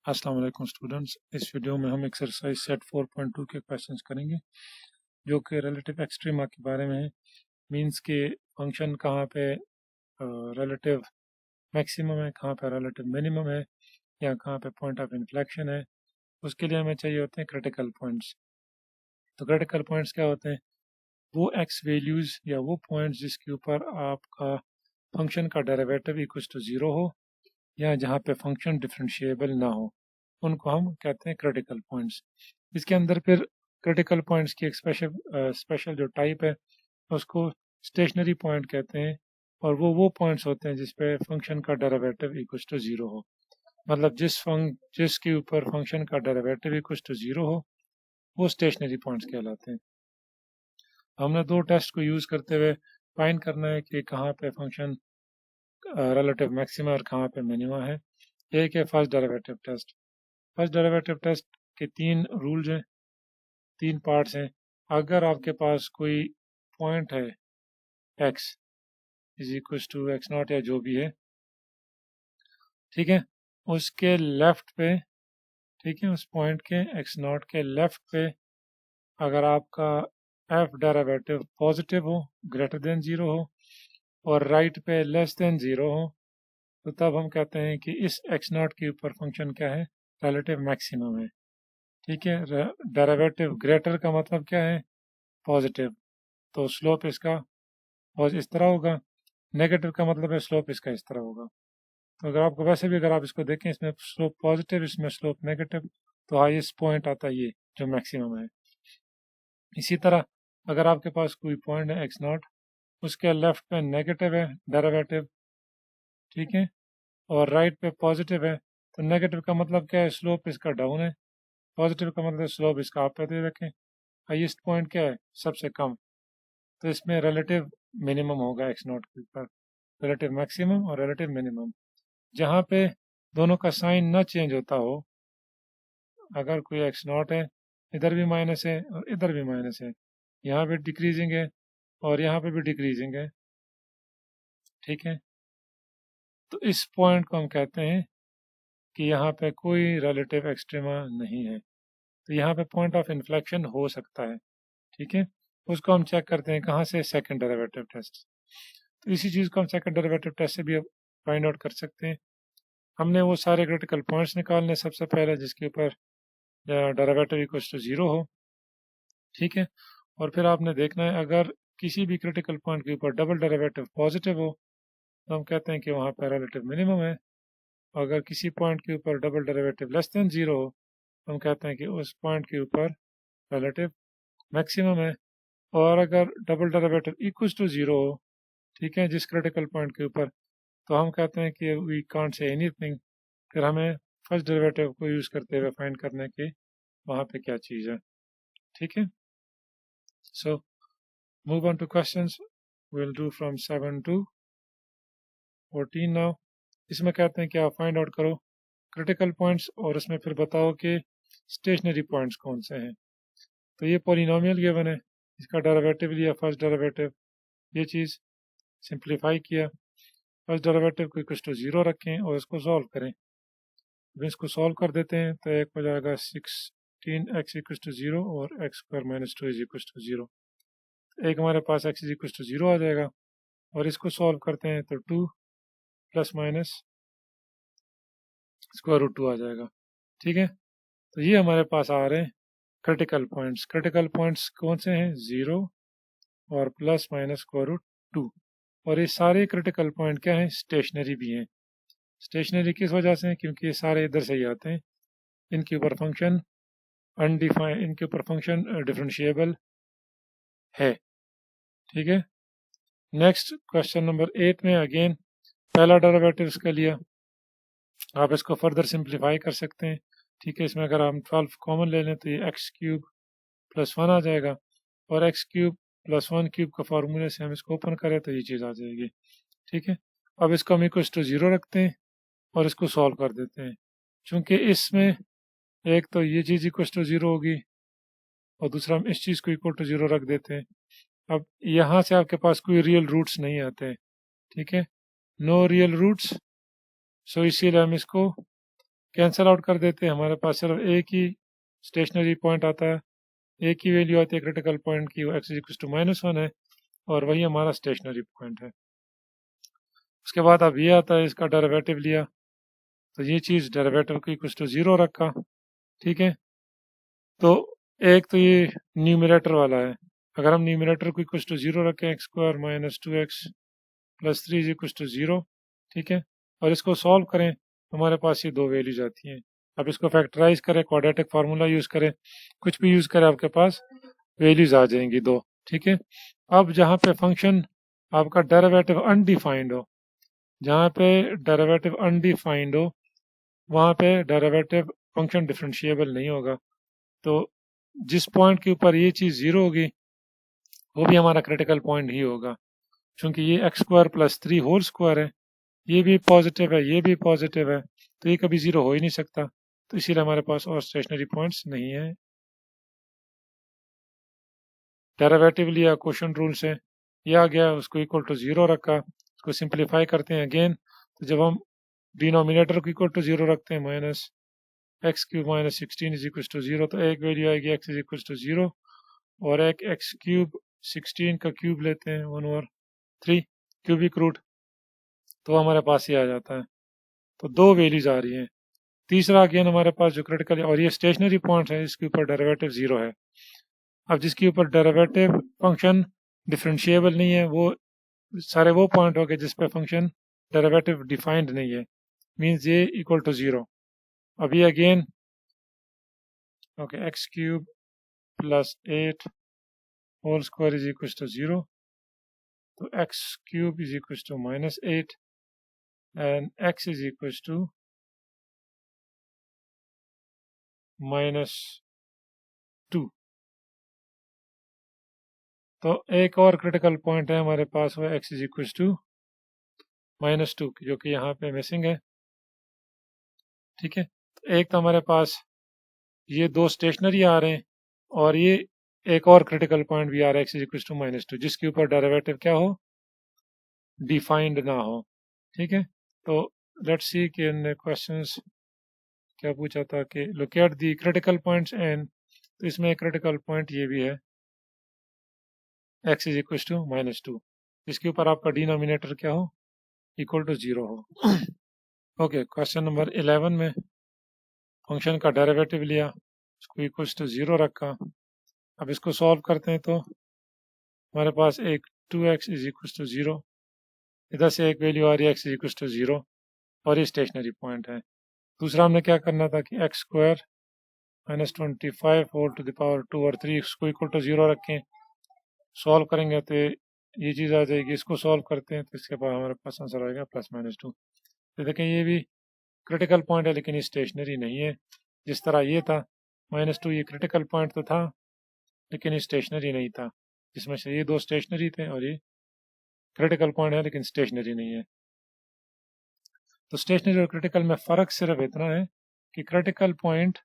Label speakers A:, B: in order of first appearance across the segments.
A: अस्सलाम वालेकुम स्टूडेंट्स। इस वीडियो में हम एक्सरसाइज सेट 4.2 के क्वेश्चंस करेंगे जो कि रिलेटिव एक्सट्रीमा के बारे में है। मींस के फंक्शन कहाँ पे रिलेटिव मैक्सिमम है, कहाँ पे रिलेटिव मिनिमम है, या कहाँ पे पॉइंट ऑफ इन्फ्लेक्शन है। उसके लिए हमें चाहिए होते हैं क्रिटिकल पॉइंट्स। तो क्रिटिकल पॉइंट्स क्या होते हैं? वो एक्स वैल्यूज़ या वो पॉइंट्स जिसके ऊपर आपका फंक्शन का डेरिवेटिव इक्वल टू ज़ीरो हो, या जहाँ पे फंक्शन डिफरेंशिएबल ना हो, उनको हम कहते हैं क्रिटिकल पॉइंट्स। इसके अंदर फिर क्रिटिकल पॉइंट्स की एक स्पेशल जो टाइप है उसको स्टेशनरी पॉइंट कहते हैं, और वो पॉइंट्स होते हैं जिसपे फंक्शन का डेरिवेटिव इक्वल टू ज़ीरो हो। मतलब जिसके ऊपर फंक्शन का डेरिवेटिव इक्वल टू ज़ीरो हो वो स्टेशनरी पॉइंट्स कहलाते हैं। हमने दो टेस्ट को यूज़ करते हुए फाइंड करना है कि कहाँ पे फंक्शन रिलेटिव मैक्सिमा और कहाँ पे मिनिमा है। एक है first derivative test. First derivative test के तीन रूल्स हैं, तीन पार्ट्स हैं। अगर आपके पास कोई पॉइंट है x is equal to X not या जो भी है, ठीक है, उसके लेफ्ट पे, ठीक है, उस पॉइंट के x नॉट के लेफ्ट पे अगर आपका f डेरिवेटिव पॉजिटिव हो, ग्रेटर देन ज़ीरो हो, और राइट पे लेस देन ज़ीरो हो, तो तब हम कहते हैं कि इस x नॉट के ऊपर फंक्शन क्या है, रिलेटिव मैक्सिमम है। ठीक है, डेरिवेटिव ग्रेटर का मतलब क्या है, पॉजिटिव, तो स्लोप इसका इस तरह होगा। नेगेटिव का मतलब है स्लोप इसका इस तरह होगा। तो अगर आपको वैसे भी अगर आप इसको देखें, इसमें स्लोप पॉजिटिव, इसमें स्लोप नेगेटिव, तो हाईएस्ट पॉइंट आता है ये जो मैक्सिमम है। इसी तरह अगर आपके पास कोई पॉइंट है एक्स नॉट, उसके लेफ्ट पे नेगेटिव है डेरिवेटिव, ठीक है, और राइट पे पॉजिटिव है, तो नेगेटिव का मतलब क्या है, स्लोप इसका डाउन है। पॉजिटिव का मतलब स्लोप इसका आप पे दे रखें। हाईएस्ट पॉइंट क्या है, सबसे कम, तो इसमें रिलेटिव मिनिमम होगा एक्स नॉट के ऊपर, रिलेटिव मैक्सिमम और रिलेटिव मिनिमम। जहाँ पे दोनों का साइन न चेंज होता हो, अगर कोई एक्स नॉट है, इधर भी माइनस है और इधर भी माइनस है, यहाँ पे डिक्रीजिंग है और यहाँ पे भी डिक्रीजिंग है, ठीक है, तो इस पॉइंट को हम कहते हैं कि यहाँ पे कोई रिलेटिव एक्सट्रीमा नहीं है। तो यहाँ पे पॉइंट ऑफ इन्फ्लेक्शन हो सकता है, ठीक है। उसको हम चेक करते हैं कहाँ से, सेकंड डेरिवेटिव टेस्ट। तो इसी चीज़ को हम सेकंड डेरिवेटिव टेस्ट से भी फाइंड आउट कर सकते हैं। हमने वो सारे क्रिटिकल पॉइंट्स निकालने सबसे पहले जिसके ऊपर डेरिवेटिव इक्वल टू ज़ीरो हो, ठीक है, और फिर आपने देखना है अगर किसी भी क्रिटिकल पॉइंट के ऊपर डबल डेरिवेटिव पॉजिटिव हो तो हम कहते हैं कि वहाँ पर रिलेटिव मिनिमम है। अगर किसी पॉइंट के ऊपर double derivative less than zero हो तो हम कहते हैं कि उस पॉइंट के ऊपर रिलेटिव मैक्सिमम है। और अगर double derivative equal to zero हो, ठीक है, जिस क्रिटिकल पॉइंट के ऊपर, तो हम कहते हैं कि वी कांट से एनीथिंग। फिर हमें फर्स्ट डेरिवेटिव को यूज़ करते हुए फाइंड करने के वहाँ पे क्या चीज़ है, ठीक है। So move on two questions, will do from 7 to 14 now. इसमें कहते हैं कि आप फाइंड आउट करो क्रिटिकल पॉइंट्स और उसमें फिर बताओ कि स्टेशनरी पॉइंट्स कौन से हैं। तो ये पॉलिनोमियल गिवन है, इसका डेरिवेटिव लिया फर्स्ट डेरिवेटिव, ये चीज़ सिंप्लीफाई किया, फर्स्ट डेरिवेटिव को इक्वल टू ज़ीरो रखें और इसको सॉल्व करें। जब इसको सॉल्व कर देते हैं तो एक हो जाएगा 16x इक्वल टू ज़ीरो और x square minus two is equal to zero. एक हमारे पास x is equal to zero आ जाएगा, और इसको सॉल्व करते हैं तो 2 प्लस माइनस स्क्वायर रूट 2 आ जाएगा, ठीक है। तो ये हमारे पास आ रहे हैं क्रिटिकल पॉइंट्स। क्रिटिकल पॉइंट्स कौन से हैं, 0 और प्लस माइनस स्क्वायर रूट 2। और ये सारे क्रिटिकल पॉइंट क्या हैं, स्टेशनरी भी हैं। स्टेशनरी किस वजह से, क्योंकि ये सारे इधर से ही आते हैं, इनके ऊपर फंक्शन अनडिफाइंड, इनके ऊपर फंक्शन डिफरेंशिएबल है, ठीक है। नेक्स्ट क्वेश्चन नंबर 8 में अगेन पहला डेरिवेटिव इसका लिया, आप इसको फर्दर सिंप्लीफाई कर सकते हैं, ठीक है। इसमें अगर हम 12 कॉमन ले लें तो ये एक्स क्यूब प्लस 1 आ जाएगा, और एक्स क्यूब प्लस 1 क्यूब का फार्मूले से हम इसको ओपन करें तो ये चीज़ आ जाएगी, ठीक है। अब इसको हम इक्वल टू ज़ीरो रखते हैं और इसको सॉल्व कर देते हैं। चूँकि इसमें एक तो ये चीज़ इक्वल टू ज़ीरो होगी और दूसरा हम इस चीज़ को इक्वल टू ज़ीरो रख देते हैं। अब यहाँ से आपके पास कोई रियल रूट्स नहीं आते हैं, ठीक है, नो रियल रूट्स, सो इसीलिए हम इसको कैंसिल आउट कर देते हैं, हमारे पास सिर्फ एक ही स्टेशनरी पॉइंट आता है, एक ही वैल्यू आती है क्रिटिकल पॉइंट की, वो x इक्वल टू -1 है और वही हमारा स्टेशनरी पॉइंट है। उसके बाद अब ये आता है, इसका डेरिवेटिव लिया तो ये चीज़ डेरिवेटिव को इक्वल टू 0 रखा, ठीक है। तो एक तो ये न्यूमरेटर वाला है, अगर हम न्यूमरेटर को इक्वल टू 0 रखें, x² - 2x + 3 इक्वल टू 0, ठीक है, और इसको सॉल्व करें, हमारे पास ये दो वैल्यूज आती हैं। अब इसको फैक्टराइज करें, क्वाड्रेटिक फार्मूला यूज़ करें, कुछ भी यूज़ करें, आपके पास वैल्यूज आ जाएंगी दो, ठीक है। अब जहाँ पे फंक्शन आपका डेरिवेटिव अनडिफाइंड हो, जहाँ पे डेरिवेटिव अनडिफाइंड हो वहाँ पे डेरिवेटिव फंक्शन डिफरेंशिएबल नहीं होगा। तो जिस पॉइंट के ऊपर ये चीज़ 0 होगी वो भी हमारा क्रिटिकल पॉइंट ही होगा, क्योंकि ये x² + 3 होल स्क्वायर है, ये भी पॉजिटिव है, ये भी पॉजिटिव है, तो ये कभी 0 हो ही नहीं सकता। तो इसीलिए हमारे पास और स्टेशनरी पॉइंट्स नहीं है। डेरिवेटिव लिया क्वोशिएंट रूल से, ये आ गया, उसको इक्वल टू 0 रखा, उसको सिंप्लीफाई करते हैं अगेन, तो जब हम डिनोमिनेटर को इक्वल टू 0 रखते हैं, -x³ - 16 = 0, तो एक वैल्यू आएगी x = 0 और एक x³ 16 का क्यूब लेते हैं 1/3 क्यूबिक रूट, तो हमारे पास ये आ जाता है। तो दो वैल्यूज आ रही हैं। तीसरा अगेन हमारे पास जो क्रिटिकल है, और ये स्टेशनरी पॉइंट है, इसके ऊपर डेरिवेटिव 0 है। अब जिसके ऊपर डेरिवेटिव फंक्शन डिफरेंशिएबल नहीं है, वो सारे वो पॉइंट हो गए जिस पे फंक्शन डेरिवेटिव डिफाइंड नहीं है, मीन्स ये इक्वल टू 0। अब ये again okay, x³ + 8 whole square is equal to 0, तो x³ is equal to -8 and x is equal to -2। तो एक और क्रिटिकल पॉइंट है हमारे पास, वो x इज इक्वल टू -2, जो कि यहाँ पे मिसिंग है, ठीक है। तो एक तो हमारे पास ये दो स्टेशनरी आ रहे हैं, और ये एक और क्रिटिकल पॉइंट भी आ रहा है x इज इक्वल टू -2, जिसके ऊपर डेरिवेटिव क्या हो, डिफाइंड ना हो, ठीक है। तो लेट्स सी कि इन क्वेश्चंस क्या पूछा था कि locate the critical points and, तो इसमें क्रिटिकल पॉइंट ये भी है x इज इक्वल टू -2, जिसके ऊपर आपका डिनोमिनेटर क्या हो, इक्वल टू 0 हो। ओके, क्वेश्चन नंबर 11 में फंक्शन का डेरिवेटिव लिया, उसको इक्वल टू 0 रखा। अब इसको सॉल्व करते हैं तो हमारे पास एक 2x इज इक्वल टू 0, इधर से एक वैल्यू आ रही है x इज इक्वल टू 0, और ये स्टेशनरी पॉइंट है। दूसरा हमने क्या करना था कि x² - 25 whole to the power 2 और 3 इसको इक्वल टू 0 रखें, सॉल्व करेंगे तो ये चीज़ आ जाएगी। इसको सॉल्व करते हैं तो इसके बाद हमारे पास आंसर आएगा +-2। तो देखें ये भी क्रिटिकल पॉइंट है, लेकिन ये स्टेशनरी नहीं है। जिस तरह ये था -2, ये क्रिटिकल पॉइंट तो था लेकिन ये स्टेशनरी नहीं था, जिसमें से ये दो स्टेशनरी थे और ये क्रिटिकल पॉइंट है लेकिन स्टेशनरी नहीं है। तो स्टेशनरी और क्रिटिकल में फ़र्क सिर्फ इतना है कि क्रिटिकल पॉइंट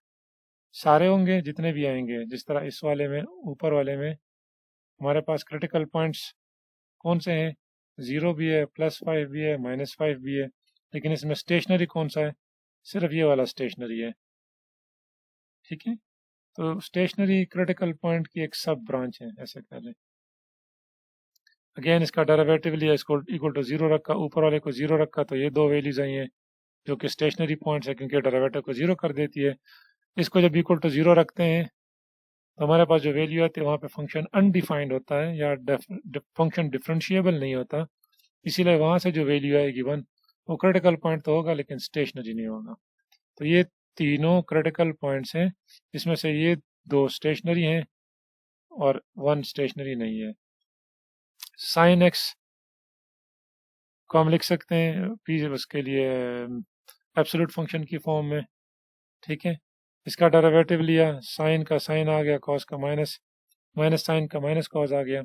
A: सारे होंगे जितने भी आएंगे, जिस तरह इस वाले में, ऊपर वाले में हमारे पास क्रिटिकल पॉइंट्स कौन से हैं, 0 भी है, +5 भी है, -5 भी है, लेकिन इसमें स्टेशनरी कौन सा है, सिर्फ ये वाला स्टेशनरी है, ठीक है। तो स्टेशनरी क्रिटिकल पॉइंट की एक सब ब्रांच है, ऐसे कह लें। अगेन इसका डेरिवेटिव लिया, इसको इक्वल टू 0 रखा, ऊपर वाले को 0 रखा, तो ये दो वैल्यूज आई हैं जो कि स्टेशनरी पॉइंट्स है, क्योंकि डेरिवेटिव को 0 कर देती है। इसको जब इक्वल टू 0 रखते हैं तो हमारे पास जो वैल्यू आती है वहाँ पे फंक्शन अनडिफाइंड होता है, या फंक्शन डिफरेंशिएबल नहीं होता, इसीलिए वहाँ से जो वैल्यू आएगी 1, वो क्रिटिकल पॉइंट तो होगा लेकिन स्टेशनरी नहीं होगा। तो ये तीनों क्रिटिकल पॉइंट्स हैं, जिसमें से ये दो स्टेशनरी हैं और 1 स्टेशनरी नहीं है। साइन एक्स को हम लिख सकते हैं पी उसके लिए एब्सोल्यूट फंक्शन की फॉर्म में, ठीक है। इसका डेरिवेटिव लिया, साइन का साइन आ गया, कॉस का माइनस, माइनस साइन का माइनस कॉस आ गया,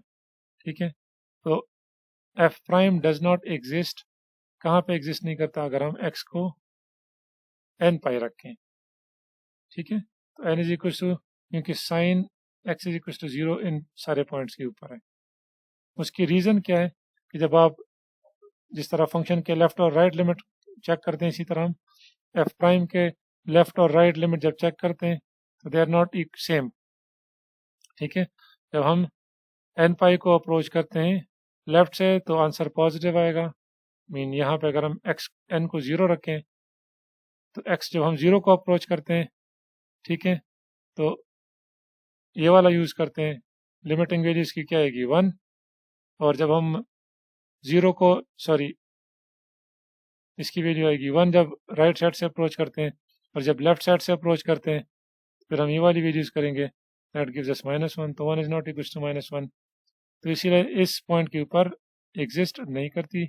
A: ठीक है। तो F prime does not exist, कहाँ पे एग्जिस्ट नहीं करता, अगर हम एक्स को एन पाई रखें, ठीक है। तो एन इज इक्वल टू, क्योंकि sine X is equal to 0 इन सारे पॉइंट्स के ऊपर है। उसकी रीज़न क्या है कि जब आप जिस तरह फंक्शन के लेफ्ट और राइट लिमिट चेक करते हैं, इसी तरह हम एफ प्राइम के लेफ्ट और राइट लिमिट जब चेक करते हैं तो दे आर नॉट सेम, ठीक है। जब हम एन पाई को अप्रोच करते हैं लेफ्ट से तो आंसर पॉजिटिव आएगा, मीन यहाँ पे अगर हम एक्स एन को 0 रखें तो एक्स जब हम 0 को अप्रोच करते हैं, ठीक है, तो ये वाला यूज़ करते हैं, लिमिटिंग वैल्यू इसकी क्या आएगी 1, और जब हम 0 को इसकी वैल्यू आएगी 1 जब राइट साइड से अप्रोच करते हैं, और जब लेफ्ट साइड से अप्रोच करते हैं फिर हम ये वाली वैल्यू यूज़ करेंगे, दैट गिव्स अस -1, तो 1 इज नॉट इक्वल टू -1, तो इसीलिए इस पॉइंट के ऊपर एग्जिस्ट नहीं करती,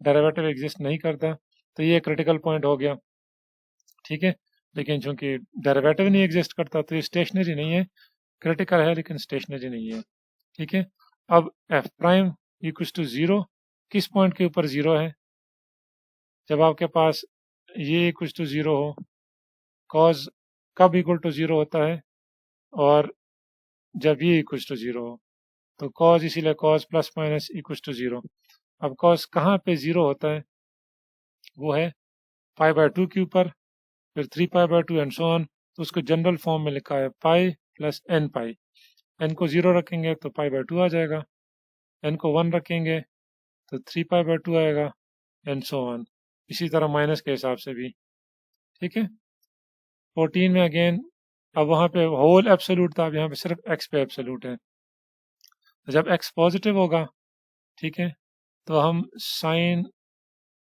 A: डेरिवेटिव एग्जिस्ट नहीं करता, तो ये क्रिटिकल पॉइंट हो गया, ठीक है। लेकिन चूंकि डेरिवेटिव नहीं एग्जिस्ट करता तो ये स्टेशनरी नहीं है, क्रिटिकल है लेकिन स्टेशनरी नहीं है, ठीक है। अब एफ प्राइम इक्वल टू 0 किस पॉइंट के ऊपर 0 है, जब आपके पास ये इक्वल टू 0 हो, कॉज कब इक्वल टू 0 होता है, और जब ये इक्वल टू 0 हो, तो कॉज इसीलिए cos plus minus equal to 0। अब कॉज कहाँ पे 0 होता है, वो है π/2 के ऊपर, फिर 3π/2 एंड सो ऑन, तो उसको जनरल फॉर्म में लिखा है पाई प्लस एन पाई, एन को 0 रखेंगे तो π/2 आ जाएगा, एन को 1 रखेंगे तो 3π/2 आएगा एंड सो ऑन, इसी तरह माइनस के हिसाब से भी, ठीक है। 14 में अगेन, अब वहाँ पे होल एब्सोल्यूट था, अब यहाँ पे सिर्फ एक्स पे एब्सोल्यूट है, तो जब एक्स पॉजिटिव होगा, ठीक है, तो हम साइन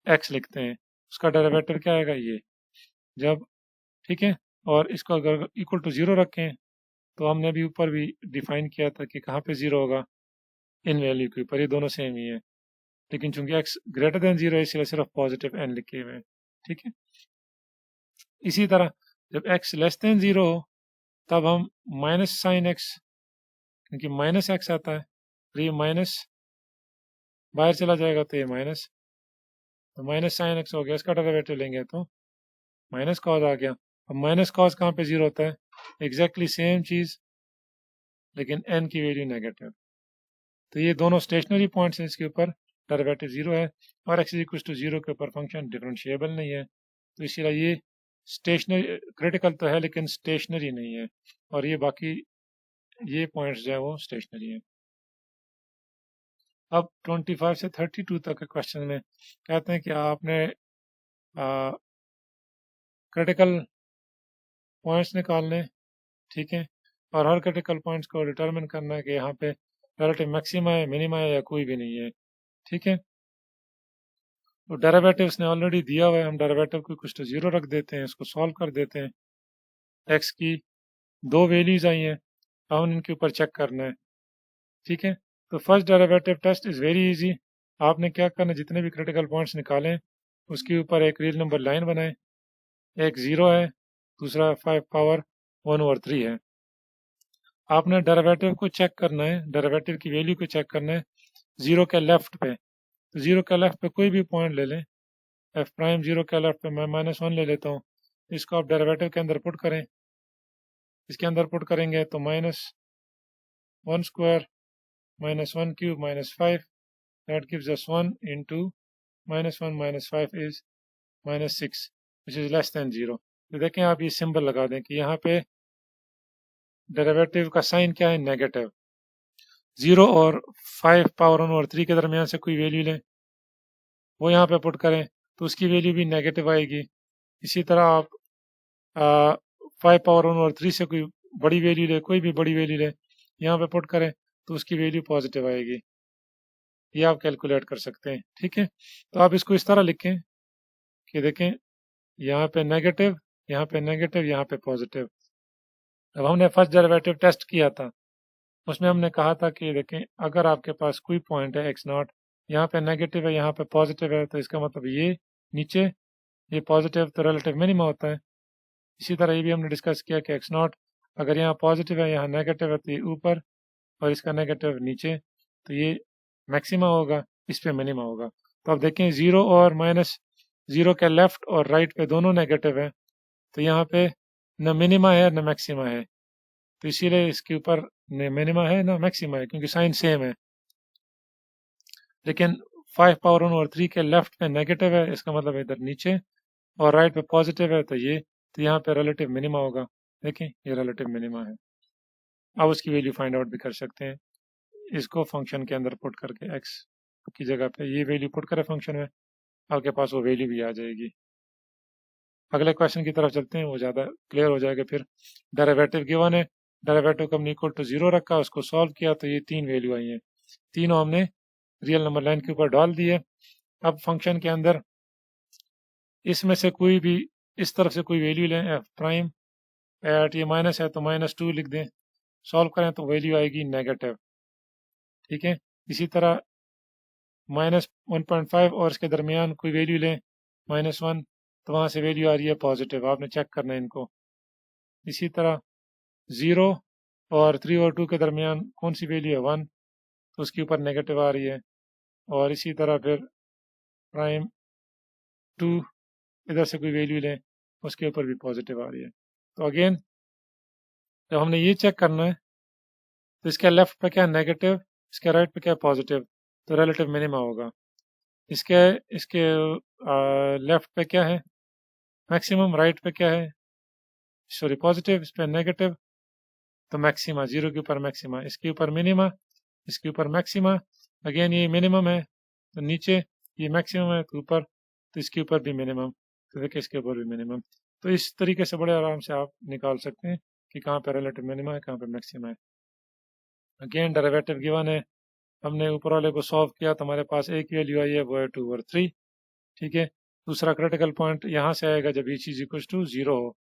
A: एक्स लिखते हैं, उसका डेरिवेटिव क्या आएगा ये, जब, ठीक है, और इसको अगर इक्वल टू 0 रखें तो हमने अभी ऊपर भी डिफाइन किया था कि कहाँ पे 0 होगा, इन वैल्यू के ऊपर, ये दोनों सेम ही है, लेकिन चूंकि x ग्रेटर देन 0 है इसलिए सिर्फ पॉजिटिव n लिखे हुए हैं, ठीक है। इसी तरह जब x लेस देन 0 हो तब हम माइनस साइन एक्स, क्योंकि माइनस एक्स आता है, तो ये माइनस बाहर चला जाएगा तो ये माइनस, तो माइनस साइन एक्स हो गया, इसका डेरिवेटिव लेंगे तो माइनस कॉज आ गया। अब माइनस कॉज कहाँ पे 0 होता है, एग्जैक्टली सेम चीज़ लेकिन n की वैल्यू नेगेटिव, तो ये दोनों स्टेशनरी पॉइंट्स हैं, इसके ऊपर डेरिवेटिव 0 है, और x इक्वल टू 0 के ऊपर फंक्शन डिफरेंशिएबल नहीं है, तो इसीलिए ये स्टेशनरी, क्रिटिकल तो है लेकिन स्टेशनरी नहीं है, और ये बाकी ये पॉइंट्स जो है वो स्टेशनरी हैं। अब 25 से 32 तक के क्वेश्चन में कहते हैं कि आपने क्रिटिकल पॉइंट्स निकालने, ठीक है, और हर क्रिटिकल पॉइंट्स को डिटरमिन करना है कि यहाँ पे रिलेटिव मैक्सिमा है, मिनिमा है, या कोई भी नहीं है, ठीक है। तो डेरिवेटिव्स ने ऑलरेडी दिया हुआ है, हम डेरिवेटिव को कुछ तो 0 रख देते हैं, इसको सॉल्व कर देते हैं, एक्स की दो वैल्यूज आई हैं, हम इनके ऊपर चेक करना है, ठीक है। तो first derivative test is very easy, आपने क्या करना है, जितने भी क्रिटिकल पॉइंट्स निकालें उसके ऊपर एक रियल नंबर लाइन बनाएं, एक 0 है, दूसरा 5 पावर 1/3 है, आपने डेरिवेटिव को चेक करना है, डेरिवेटिव की वैल्यू को चेक करना है 0 के लेफ्ट पे, तो 0 के लेफ्ट पे कोई भी पॉइंट ले लें, एफ प्राइम 0 के लेफ्ट पे मैं -1 ले लेता हूँ, इसको आप डेरिवेटिव के अंदर पुट करें, इसके अंदर पुट करेंगे तो -1 square -1 cube -5, that gives us 1 into -1 -5 is -6 which is less than 0। तो देखें आप ये सिंबल लगा दें कि यहाँ पे डेरिवेटिव का साइन क्या है, नेगेटिव, 0 और 5 पावर 1/3 के दरमियान से कोई वैल्यू लें, वो यहाँ पे पुट करें तो उसकी वैल्यू भी नेगेटिव आएगी। इसी तरह आप 5 पावर 1/3 से कोई बड़ी वैल्यू ले, कोई भी बड़ी वैल्यू ले, यहाँ पे पुट करें तो उसकी वैल्यू पॉजिटिव आएगी, ये आप कैलकुलेट कर सकते हैं, ठीक है। तो आप इसको इस तरह लिखें कि देखें यहाँ पे नेगेटिव, यहाँ पे नेगेटिव, यहाँ पे पॉजिटिव। अब हमने फर्स्ट डेरिवेटिव टेस्ट किया था, उसमें हमने कहा था कि देखें अगर आपके पास कोई पॉइंट है x0, यहाँ पे नेगेटिव है, यहाँ पे पॉजिटिव है, तो इसका मतलब ये नीचे, ये पॉजिटिव तो रिलेटिव मिनिमा होता है। इसी तरह ये भी हमने डिस्कस किया कि x0 अगर यहाँ पॉजिटिव है, यहाँ नेगेटिव है, तो ये ऊपर, और इसका नेगेटिव नीचे, तो ये मैक्सिमा होगा, इस पे मिनिमा होगा। तो अब देखें 0 और -0 के लेफ्ट और राइट पे दोनों नेगेटिव है, तो यहाँ पे न मिनिमा है न मैक्सिमा है, तो इसीलिए इसके ऊपर न मिनिमा है न मैक्सिमा है, क्योंकि साइन सेम है। लेकिन 5 पावर 1/3 के लेफ्ट पे नेगेटिव है, इसका मतलब इधर नीचे, और राइट पे पॉजिटिव है, तो ये तो यहाँ पे रिलेटिव मिनिमा होगा। देखें ये रिलेटिव मिनिमा है। अब उसकी वैल्यू फाइंड आउट भी कर सकते हैं, इसको फंक्शन के अंदर पुट करके x की जगह पे ये वैल्यू पुट करें फंक्शन में, आपके पास वो वैल्यू भी आ जाएगी। अगले क्वेश्चन की तरफ चलते हैं, वो ज़्यादा क्लियर हो जाएगा फिर। डेरिवेटिव गिवन है, डेरिवेटिव को हमने इक्वल टू 0 रखा, उसको सॉल्व किया तो ये 3 वैल्यू आई हैं, तीनों हमने रियल नंबर लाइन के ऊपर डाल दिए। अब फंक्शन के अंदर इसमें से कोई भी इस तरफ से कोई वैल्यू लें, एफ प्राइम एट, ये माइनस है तो -2 लिख दें, सॉल्व करें तो वैल्यू आएगी नेगेटिव। ठीक है, इसी तरह -1.5 और इसके दरमियान कोई वैल्यू लें -1, तो वहाँ से वैल्यू आ रही है पॉजिटिव, आपने चेक करना है इनको। इसी तरह 0 और 3 और 2 के दरमियान कौन सी वैल्यू है 1, तो उसके ऊपर नेगेटिव आ रही है। और इसी तरह फिर प्राइम 2, इधर से कोई वैल्यू लें उसके ऊपर भी पॉजिटिव आ रही है। तो अगेन जब हमने ये चेक करना है तो इसके लेफ्ट पे क्या है नेगेटिव, इसके राइट पे क्या है पॉजिटिव, तो रिलेटिव मिनिमा होगा। इसके इसके लेफ्ट पे क्या है मैक्सिमम, राइट पे क्या है सॉरी पॉजिटिव, इस पे नेगेटिव, तो मैक्सिमा 0 के ऊपर मैक्सिमा, इसके ऊपर मिनिमा, इसके ऊपर मैक्सिमा। अगेन ये मिनिमम है तो नीचे, ये मैक्सिमम है तो ऊपर, तो इसके ऊपर भी मिनिमम, तो देखिए इसके ऊपर भी मिनिमम। तो इस तरीके से बड़े आराम से आप निकाल सकते हैं कि कहाँ पे रिलेटिव मिनिमा है, कहाँ पे मैक्सिमा है। अगेन डेरिवेटिव गिवन है, हमने ऊपर वाले को सॉल्व किया तो हमारे पास एक वैल्यू आई है, वो है 2/3। ठीक है, दूसरा क्रिटिकल पॉइंट यहाँ से आएगा जब ये चीज इक्वल टू 0 हो,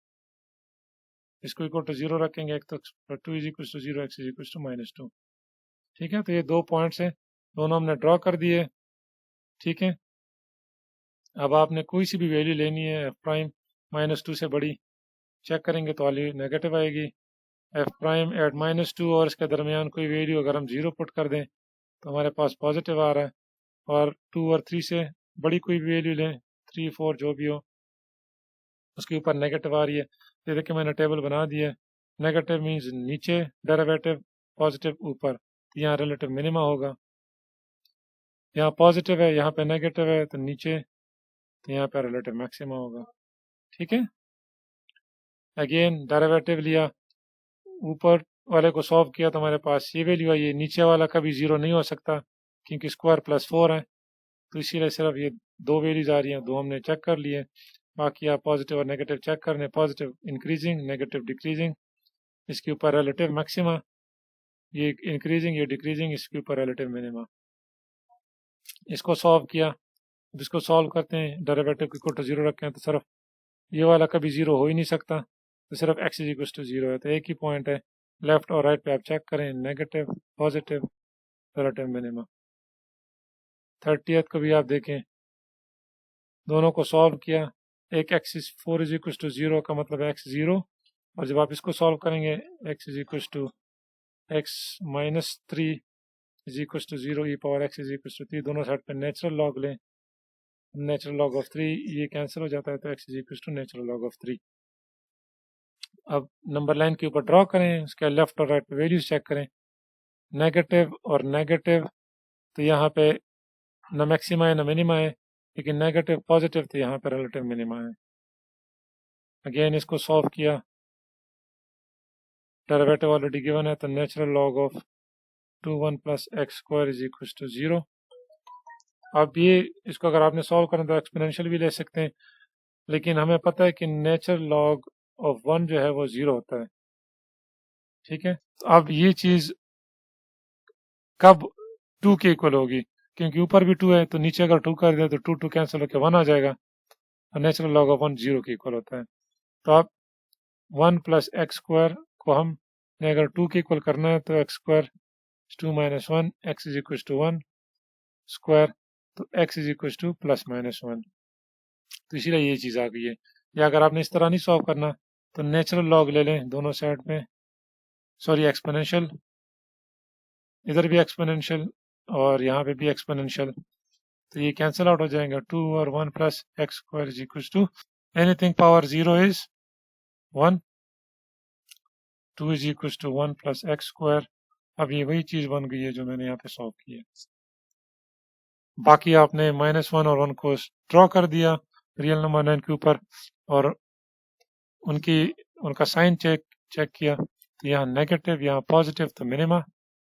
A: इसको इक्वल टू 0 रखेंगे, एक तो 2 is equal to 0, x is equal to -2। ठीक है, तो ये 2 पॉइंट्स हैं, दोनों हमने ड्रॉ कर दिए। ठीक है, अब आपने कोई सी भी वैल्यू लेनी है, एफ प्राइम -2 से बड़ी, चेक करेंगे तो वैल्यू नेगेटिव आएगी। एफ प्राइम एट -2 और इसके दरमियान कोई वैल्यू अगर हम 0 पुट कर दें तो हमारे पास पॉजिटिव आ रहा है, और 2 और 3 से बड़ी कोई भी वैल्यू लें, 3 4 जो भी हो, उसके ऊपर नेगेटिव आ रही है। ये देखिए मैंने टेबल बना दिया है, नेगेटिव मीन्स नीचे डेरिवेटिव, पॉजिटिव ऊपर, तो यहाँ रिलेटिव मिनिमा होगा। यहाँ पॉजिटिव है, यहाँ पे नेगेटिव है तो नीचे, तो यहाँ पे रिलेटिव मैक्सिमा होगा। ठीक है, अगेन डेरिवेटिव लिया, ऊपर वाले को सॉल्व किया तो हमारे पास ये वैल्यू आई है, नीचे वाला कभी 0 नहीं हो सकता क्योंकि स्क्वायर +4 है, तो इसीलिए सिर्फ ये 2 वैल्यूज आ रही हैं, 2 हमने चेक कर लिए। बाकी आप पॉजिटिव और नेगेटिव चेक करने, पॉजिटिव इंक्रीजिंग, नेगेटिव डिक्रीजिंग, इसके ऊपर रिलेटिव मैक्सिमा, ये इंक्रीजिंग, ये डिक्रीजिंग, इसके ऊपर रिलेटिव मिनिमा। इसको सॉल्व किया, जिसको सॉल्व करते हैं डेरिवेटिव को इक्वल टू 0 रखें तो सिर्फ ये वाला कभी 0 हो ही नहीं सकता, तो सिर्फ x इज इक्वल टू 0 है। तो एक ही पॉइंट है, लेफ्ट और राइट पे आप चेक करें, negative positive relative minima. 30th को भी आप देखें, दोनों को सॉल्व किया, एक x 4 इज इक्वल टू 0 का मतलब है x 0, और जब आप इसको सॉल्व करेंगे x is equal to x -3 is equal to 0 e power x is equal to 3, दोनों साइड पे नेचुरल लॉग लें, नेचुरल लॉग ऑफ 3 ये कैंसिल हो जाता है, तो x is equal to natural log of 3। अब नंबर लाइन के ऊपर ड्रॉ करें, उसके लेफ्ट और राइट पे वैल्यूज चेक करें, नेगेटिव और नेगेटिव, तो यहाँ पे न मैक्सिमा है न मिनिमा है, लेकिन नेगेटिव पॉजिटिव तो यहाँ पे रिलेटिव मिनिमा है। अगेन इसको सॉल्व किया, डेरिवेटिव ऑलरेडी गिवन है, तो natural log of 2 1 + x² is equal to 0। अब ये इसको अगर आपने सॉल्व करना तो एक्सपोनेंशियल भी ले सकते हैं, लेकिन हमें पता है कि नेचुरल लॉग ऑफ 1 जो है वो 0 होता है। ठीक है, तो अब ये चीज कब 2 के इक्वल होगी, क्योंकि ऊपर भी 2 है तो नीचे अगर 2 कर दे तो 2 2 कैंसिल होकर 1 आ जाएगा, तो नेचुरल लॉग ऑफ 1 0 के इक्वल होता है। तो आप 1 + x² को हमने अगर 2 के इक्वल करना है तो x² 2 - 1 x is equal to 1 square, तो x इज इक्वल टू +-1, तो इसीलिए ये चीज़ आ गई है। या अगर आपने इस तरह नहीं सॉल्व करना तो नेचुरल लॉग ले लें दोनों साइड पे, सॉरी एक्सपोनेंशियल, इधर भी एक्सपोनेंशियल और यहाँ पे भी एक्सपोनेंशियल, तो ये कैंसिल आउट हो जाएगा, 2 और 1 + x² is equal to anything power 0 is 1, 2 is equal to 1 + x²। अब ये वही चीज़ बन गई है जो मैंने यहाँ पे सॉल्व की है। बाकी आपने -1 और 1 को ड्रॉ कर दिया रियल नंबर लाइन के ऊपर, और उनका साइन चेक किया तो यहाँ नेगेटिव, यहाँ पॉजिटिव तो मिनिमा,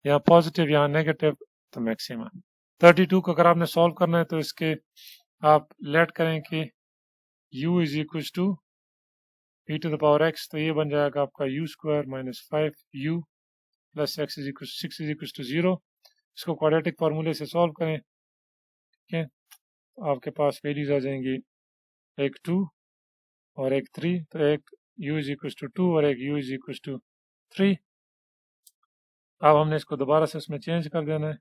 A: यहाँ पॉजिटिव, यहाँ नेगेटिव तो मैक्सिमा। 32 को अगर आपने सॉल्व करना है तो इसके आप लेट करें कि u is equal to e to the power x, तो ये बन जाएगा आपका u square minus 5u plus x is equal 6 is equal to 0। इसको क्वाड्रेटिक फार्मूले से सॉल्व करें, ठीक है, तो आपके पास वैल्यूज आ जाएंगी एक 2 और एक 3, तो एक u इज इक्वल टू 2 और एक u इज इक्वल टू 3। अब हमने इसको दोबारा से उसमें चेंज कर देना है,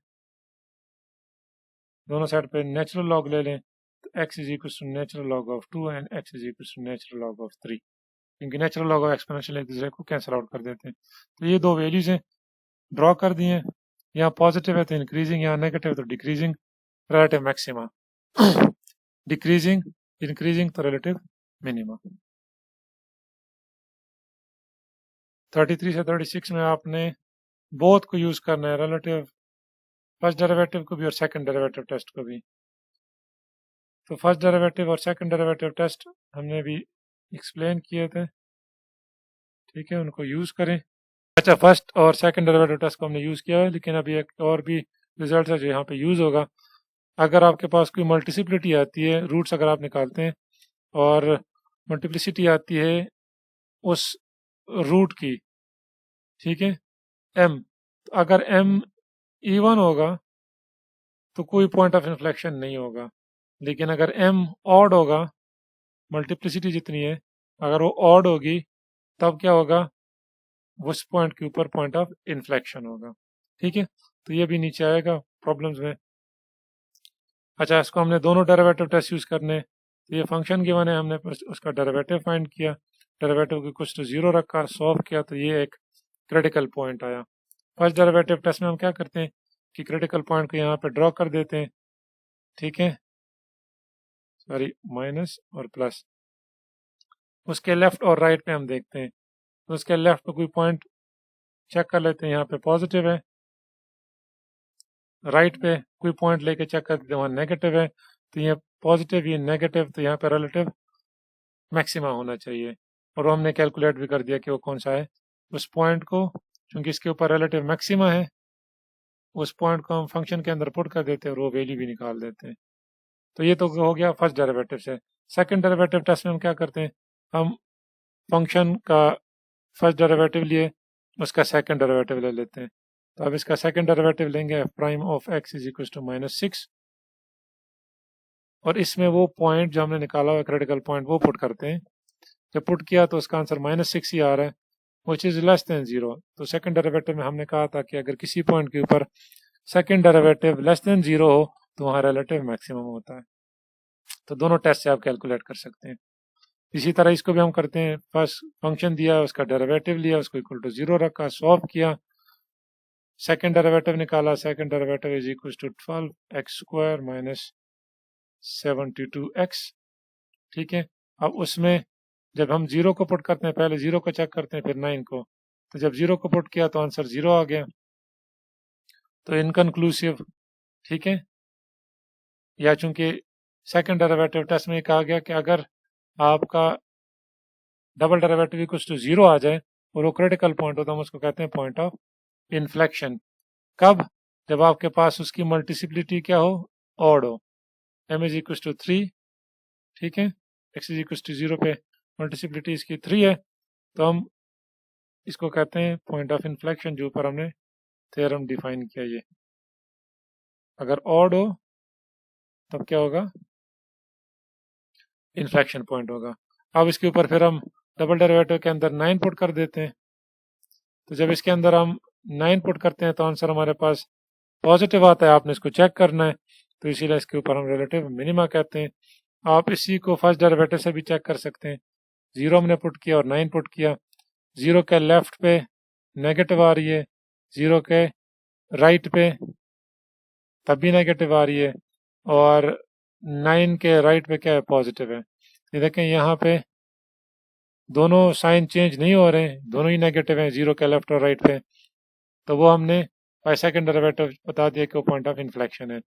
A: दोनों साइड पे नेचुरल लॉग ले लें, तो x is equal to natural log of 2 and x is equal to natural log of 3, क्योंकि नेचुरल लॉग ऑफ एक्सपोनेंशियल एक दूसरे को कैंसिल आउट कर देते हैं। तो ये दो वैल्यूज हैं, ड्रॉ कर दिए। यहाँ पॉजिटिव है तो इंक्रीजिंग, यहाँ नेगेटिव है तो decreasing, relative maxima decreasing, increasing तो रिलेटिव मिनिमा। 33 से 36 में आपने बोथ को यूज करना है, रिलेटिव फर्स्ट डेरिवेटिव को भी और सेकंड डेरिवेटिव टेस्ट को भी। तो फर्स्ट डेरिवेटिव और सेकंड डेरिवेटिव टेस्ट हमने भी एक्सप्लेन किए थे, ठीक है, उनको यूज करें। अच्छा, फर्स्ट और सेकंड डेरिवेटिव टेस्ट को हमने यूज किया है, लेकिन अभी एक और भी रिजल्ट है जो यहाँ पे यूज होगा। अगर आपके पास कोई मल्टीसिप्लिटी आती है, रूट्स अगर आप निकालते हैं और मल्टीप्लिसिटी आती है उस रूट की, ठीक है, m, तो अगर m इवन होगा तो कोई पॉइंट ऑफ इन्फ्लेक्शन नहीं होगा, लेकिन अगर m ऑड होगा, मल्टीप्लिसिटी जितनी है अगर वो ऑड होगी तब क्या होगा, उस पॉइंट के ऊपर पॉइंट ऑफ इन्फ्लेक्शन होगा, ठीक है। तो ये भी नीचे आएगा प्रॉब्लम्स में। अच्छा, इसको हमने दोनों डेरिवेटिव टेस्ट यूज करने, तो ये फंक्शन गिवन है, हमने उसका डेरिवेटिव फाइंड किया, डेरिवेटिव को कुछ तो 0 रखा, सॉल्व किया, तो ये एक क्रिटिकल पॉइंट आया। फर्स्ट डेरिवेटिव टेस्ट में हम क्या करते हैं कि क्रिटिकल पॉइंट को यहाँ पे ड्रॉ कर देते हैं, ठीक है, सॉरी माइनस और प्लस, उसके लेफ्ट और राइट पे हम देखते हैं, तो उसके लेफ्ट पे कोई पॉइंट चेक कर लेते हैं, यहाँ पे पॉजिटिव है, राइट पे कोई पॉइंट लेके चेक करते हैं वहाँ नेगेटिव है, तो ये पॉजिटिव ये नेगेटिव, तो यहाँ पे रिलेटिव मैक्सिमा होना चाहिए, और वो हमने कैलकुलेट भी कर दिया कि वो कौन सा है। उस पॉइंट को, क्योंकि इसके ऊपर रिलेटिव मैक्सिमा है, उस पॉइंट को हम फंक्शन के अंदर पुट कर देते हैं और वो वैल्यू भी निकाल देते हैं। तो ये तो हो गया फर्स्ट डेरिवेटिव से। सेकंड डेरिवेटिव टेस्ट में हम क्या करते हैं, हम फंक्शन का फर्स्ट डेरिवेटिव लिए उसका सेकंड डेरिवेटिव ले लेते हैं। तो अब इसका सेकंड डेरिवेटिव लेंगे F prime of X is equal to -6, और इसमें वो पॉइंट जो हमने निकाला हुआ क्रिटिकल पॉइंट वो पुट करते हैं। जब पुट किया तो उसका आंसर -6 ही आ रहा है, विच इज लेस देन 0। तो सेकंड डेरिवेटिव में हमने कहा था कि अगर किसी पॉइंट के ऊपर सेकंड डेरिवेटिव लेस देन 0 हो तो वहाँ रिलेटिव मैक्सिमम होता है। तो दोनों टेस्ट से आप कैलकुलेट कर सकते हैं। इसी तरह इसको भी हम करते हैं, फर्स्ट फंक्शन दिया, उसका डेरिवेटिव लिया, उसको इक्वल टू 0 रखा, सॉल्व किया, सेकंड डेरिवेटिव निकाला, second derivative is equal to 12x square minus 72x, ठीक है। अब उसमें जब हम 0 को पुट करते हैं, पहले 0 को चेक करते हैं फिर 9 को, तो जब 0 को पुट किया तो आंसर 0 आ गया, तो इनकन्क्लूसिव, ठीक है। या चूंकि सेकंड डेरिवेटिव टेस्ट में कहा गया कि अगर आपका डबल डेरिवेटिव इक्वल टू 0 आ जाए और वो क्रिटिकल पॉइंट होता है, हम उसको कहते हैं पॉइंट ऑफ इन्फ्लेक्शन। कब, जब आपके पास उसकी मल्टीसिप्लिटी क्या हो, ऑड हो, m इज इक्वल टू 3, ठीक है, x इज इक्वल टू 0 पे मल्टीसिप्लिटी इसकी 3 है, तो हम इसको कहते हैं पॉइंट ऑफ इन्फ्लेक्शन, जो ऊपर हमने थ्योरम डिफाइन किया। ये अगर ऑड हो तब क्या होगा, इन्फ्लेक्शन पॉइंट होगा। अब इसके ऊपर फिर हम डबल डेरिवेटिव के अंदर 9 पुट कर देते हैं, तो जब इसके अंदर हम 9 पुट करते हैं तो आंसर हमारे पास पॉजिटिव आता है, आपने इसको चेक करना है, तो इसीलिए इसके ऊपर हम रिलेटिव मिनिमा कहते हैं। आप इसी को फर्स्ट डेरिवेटिव से भी चेक कर सकते हैं, 0 हमने पुट किया और 9 पुट किया, 0 के लेफ्ट पे नेगेटिव आ रही है, 0 के राइट पे तब भी नेगेटिव आ रही है, और 9 के राइट पे क्या है, पॉजिटिव है। ये देखें यहाँ पे दोनों साइन चेंज नहीं हो रहे हैं, दोनों ही नेगेटिव हैं 0 के लेफ्ट और राइट पे, तो वो हमने बाय सेकंड डेरिवेटिव बता दिया कि वो पॉइंट ऑफ इन्फ्लेक्शन है,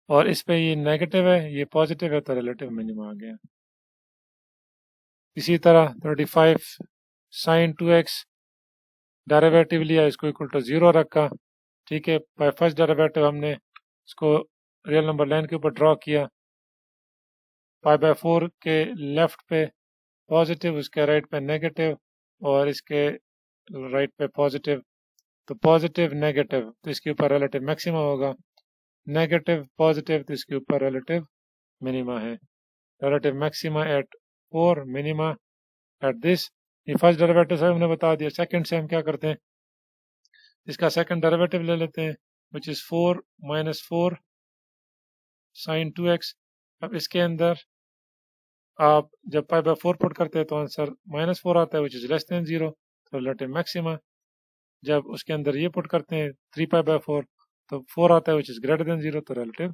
A: और इस पे ये नेगेटिव है ये पॉजिटिव है, तो रिलेटिव मिनिमा आ गया। इसी तरह 35 sin 2x डेरिवेटिव लिया, इसको इक्वल टू 0 रखा, ठीक है। बाय फर्स्ट डेरिवेटिव हमने इसको रियल नंबर लाइन के ऊपर ड्रॉ किया, पाई बाय 4 के लेफ्ट पे पॉजिटिव, उसके राइट पे नेगेटिव और इसके राइट पे पॉजिटिव, तो पॉजिटिव नेगेटिव तो इसके ऊपर रिलेटिव मैक्सिमा होगा, नेगेटिव पॉजिटिव तो इसके ऊपर रिलेटिव मिनिमा है। Relative maxima eight 4, minima at this. ये फर्स्ट डेरिवेटिव से हमने बता दिया। सेकंड से हम क्या करते हैं, इसका सेकंड डेरिवेटिव ले लेते हैं, which is 4 minus 4 sign 2x। अब इसके अंदर आप जब पाई बाय 4 पुट करते हैं तो आंसर -4 आता है, विच इज लेस देन 0, तो रिलेटिव मैक्सिमा। जब उसके अंदर ये पुट करते हैं 3 पाई बाय 4 तो 4 आता है, विच इज ग्रेटर देन 0, तो रिलेटिव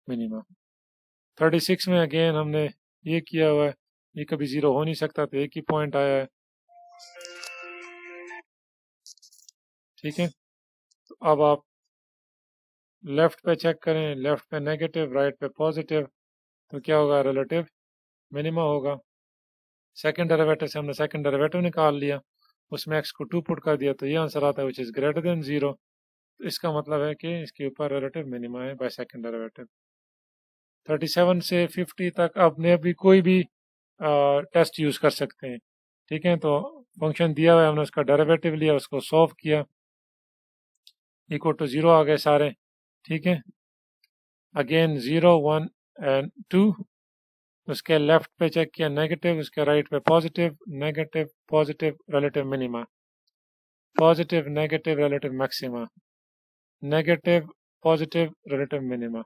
A: मिनिमा। 36 में अगेन हमने ये किया हुआ है, ये कभी 0 हो नहीं सकता, तो एक ही पॉइंट आया है, ठीक है। तो अब आप लेफ्ट पे चेक करें, लेफ्ट पे नेगेटिव, राइट पे पॉजिटिव, तो क्या होगा, रिलेटिव मिनिमा होगा। सेकंड डेरिवेटिव से हमने सेकंड डेरिवेटिव निकाल लिया, उसमें x को 2 पुट कर दिया, तो ये आंसर आता है, विच इज ग्रेटर देन 0। तो इसका मतलब है कि इसके ऊपर रिलेटिव मिनिमा है बाय सेकंड डेरिवेटिव। 37 से 50 तक आपने अभी कोई भी टेस्ट यूज कर सकते हैं, ठीक है। तो फंक्शन दिया हुआ है, हमने उसका डेरिवेटिव लिया, उसको सॉल्व किया, इक्वल टू 0 आ गए सारे, ठीक है। अगेन 0 1 एंड 2, उसके लेफ्ट पे चेक किया नेगेटिव, उसके राइट पे positive, negative positive relative minima, positive negative relative maxima, negative positive relative minima.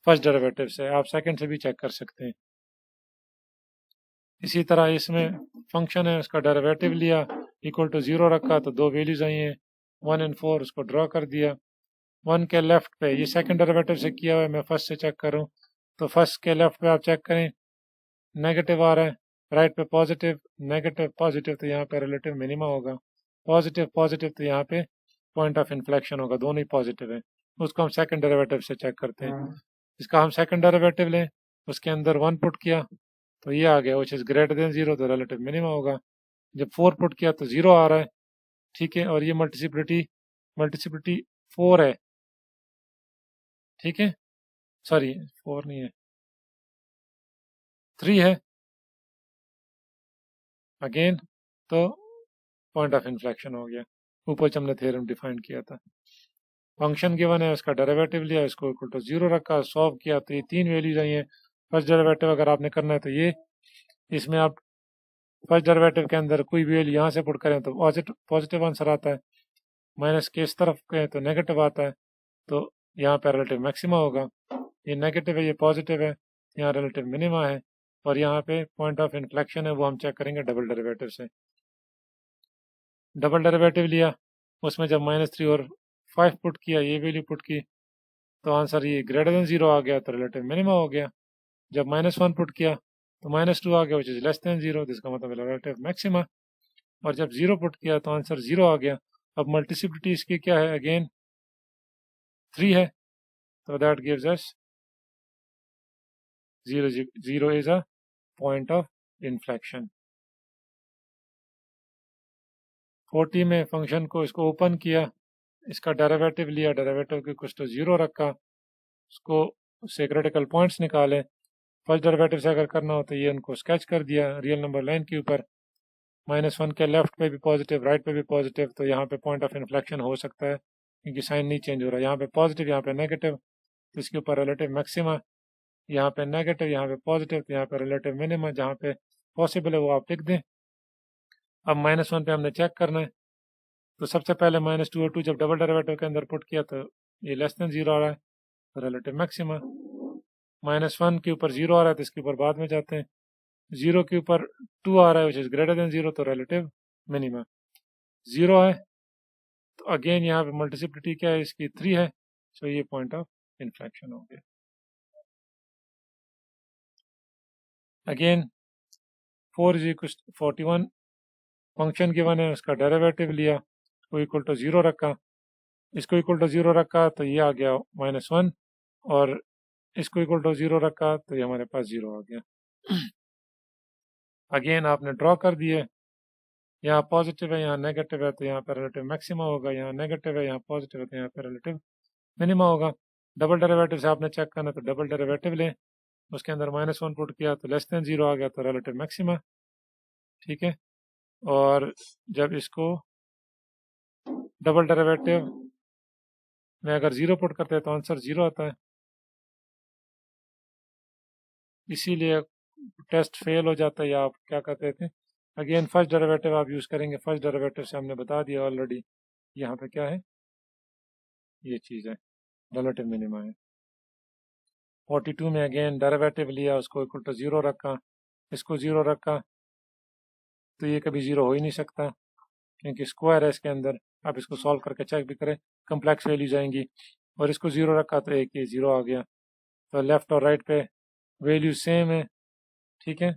A: First derivative से, आप सेकंड से भी चेक कर सकते हैं। इसी तरह इसमें फंक्शन है, उसका डेरिवेटिव लिया, इक्वल टू 0 रखा, तो दो वैल्यूज आई हैं 1 एंड 4, उसको ड्रॉ कर दिया। 1 के लेफ्ट पे, ये सेकंड डेरिवेटिव से किया हुआ है, मैं फर्स्ट से चेक करूँ तो फर्स्ट के लेफ्ट पे आप चेक करें, नेगेटिव आ रहा है, राइट पे पॉजिटिव, नेगेटिव पॉजिटिव, तो यहाँ पे रिलेटिव मिनिमा होगा, पॉजिटिव पॉजिटिव, तो यहाँ पे पॉइंट ऑफ इन्फ्लेक्शन होगा, दोनों ही पॉजिटिव है, उसको हम सेकंड डेरिवेटिव से चेक करते हैं। इसका हम सेकंड डेरिवेटिव लें, उसके अंदर 1 पुट किया तो ये आ गया, विच इज ग्रेटर देन 0, तो रिलेटिव मिनिमा होगा। जब 4 पुट किया तो 0 आ रहा है, ठीक है, और ये मल्टीप्लिसिटी मल्टीप्लिसिटी 4 है, ठीक है, सॉरी 4 नहीं है, 3 है अगेन, तो पॉइंट ऑफ इन्फ्लेक्शन हो गया। ऊपर हमने थ्योरम डिफाइन किया था। फंक्शन गिवन है, उसका डेरिवेटिव लिया, इसको इक्वल टू 0 रखा, सॉल्व किया, तो ये 3 वैल्यूज आई हैं। फर्स्ट डेरिवेटिव अगर आपने करना है तो ये, इसमें आप फर्स्ट डेरिवेटिव के अंदर कोई भी वैल्यू यहाँ से पुट करें तो पॉजिटिव आंसर आता है, माइनस के इस तरफ गए तो नेगेटिव आता है, तो यहाँ पर रिलेटिव मैक्सिमा होगा। ये नेगेटिव है, ये पॉजिटिव है, यहाँ रिलेटिव मिनिमा है, और यहाँ पे पॉइंट ऑफ इन्फ्लेक्शन है, वो हम चेक करेंगे डबल डेरिवेटिव से। डबल डेरिवेटिव लिया, उसमें जब -3 और 5 पुट किया, ये वैल्यू पुट की, तो आंसर ये ग्रेटर देन 0 आ गया, तो रिलेटिव मिनिमा हो गया। जब -1 पुट किया तो -2 आ गया, विच इज लेस देन 0, जिसका मतलब रिलेटिव मैक्सिमा। और जब 0 पुट किया तो आंसर 0 आ गया। अब मल्टीप्लिसिटी इसकी क्या है, अगेन 3 है, तो that gives us 0, 0 is a point of inflection. 40 में फंक्शन को इसको ओपन किया, इसका डेरिवेटिव लिया, डेरिवेटिव के कुछ तो 0 रखा, उसको उससे क्रिटिकल पॉइंट्स निकाले। फर्स्ट डेरिवेटिव से अगर करना हो तो ये उनको स्केच कर दिया रियल नंबर लाइन के ऊपर, -1 के लेफ्ट पे भी पॉजिटिव, राइट पे भी पॉजिटिव, तो यहाँ पे पॉइंट ऑफ इन्फ्लेक्शन हो सकता है क्योंकि साइन नहीं चेंज हो रहा, यहाँ पे पॉजिटिव, यहाँ पे नेगेटिव, तो इसके ऊपर रिलेटिव मैक्सिमा, यहाँ पे नेगेटिव, यहाँ पे पॉजिटिव, तो यहाँ पे रिलेटिव मिनिमा, जहाँ पे पॉसिबल है वो आप लिख दें। अब -1 पे हमने चेक करना है, तो सबसे पहले -2 और 2 जब डबल डेरिवेटिव के अंदर पुट किया तो ये लेस देन 0 आ रहा है, तो रिलेटिव मैक्सिमा। -1 के ऊपर 0 आ रहा है, तो इसके ऊपर बाद में जाते हैं, 0 के ऊपर 2 आ रहा है, विच इज ग्रेटर देन 0, तो रिलेटिव मिनिमा। 0 है, तो अगेन यहाँ पे मल्टीप्लिसिटी क्या है इसकी, 3 है, तो ये पॉइंट ऑफ इन्फ्लेक्शन हो गया। Again 4 is equal 41, function given है, उसका डेरिवेटिव लिया, को इक्वल टू 0 रखा, इसको इक्वल टू 0 रखा तो ये आ गया -1, और इसको इक्वल टू 0 रखा तो ये हमारे पास 0 आ गया। अगेन आपने ड्रॉ कर दिए, यहाँ पॉजिटिव है यहाँ नेगेटिव है तो यहाँ पे रिलेटिव मैक्सिमा होगा, यहाँ नेगेटिव है यहाँ पॉजिटिव है तो यहाँ पे रिलेटिव मिनिमा होगा। डबल डेरिवेटिव से आपने चेक करना तो डबल डेरिवेटिव लें, उसके अंदर -1 पुट किया तो लेस देन 0 आ गया तो रिलेटिव मैक्सिमा, ठीक है। और जब इसको डबल डेरिवेटिव में अगर 0 पुट करते हैं तो आंसर 0 आता है, इसीलिए टेस्ट फेल हो जाता है या आप क्या कहते थे। अगेन फर्स्ट डेरिवेटिव आप यूज़ करेंगे, फर्स्ट डेरिवेटिव से हमने बता दिया ऑलरेडी यहाँ पे क्या है, ये चीज़ है रिलेटिव मिनिमा है। 42 में अगेन डेरिवेटिव लिया, उसको इक्वल टू 0 रखा, इसको 0 रखा तो ये कभी 0 हो ही नहीं सकता क्योंकि स्क्वायर है इसके अंदर। आप इसको सॉल्व करके चेक भी करें, कम्प्लेक्स वैल्यूज आएंगी। और इसको 0 रखा तो एक ये 0 आ गया, तो लेफ्ट और राइट पे वैल्यू सेम है, ठीक है।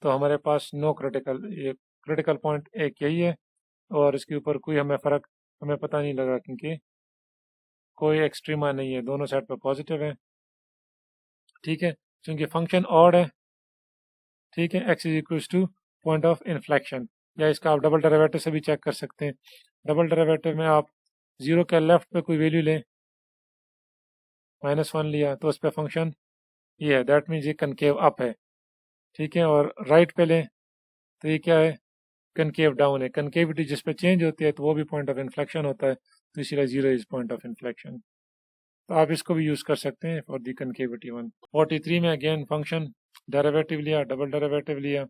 A: तो हमारे पास नो क्रिटिकल, ये क्रिटिकल पॉइंट एक यही है और इसके ऊपर कोई हमें फ़र्क हमें पता नहीं लगा क्योंकि कोई एक्सट्रीमा नहीं है, दोनों साइड पे पॉजिटिव है, ठीक है। क्योंकि फंक्शन ऑड है, ठीक है, x is equal two point of inflection, या इसका आप डबल डेरिवेटिव से भी चेक कर सकते हैं। डबल डेरिवेटिव में आप 0 के लेफ्ट पे कोई वैल्यू लें, -1 लिया तो उस पर फंक्शन ये है, दैट मीन्स ये कनकेव अप है, ठीक है। और राइट पे लें तो ये क्या है, कनकेव डाउन है। कनकेविटी जिस पे चेंज होती है तो वो भी पॉइंट ऑफ इन्फ्लेक्शन होता है, तो इसीलिए 0 इज पॉइंट ऑफ इन्फ्लेक्शन। तो आप इसको भी यूज़ कर सकते हैं फॉर दी कनकेविटी वन। 43 में अगेन फंक्शन डेरिवेटिव लिया, डबल डेरिवेटिव लिया।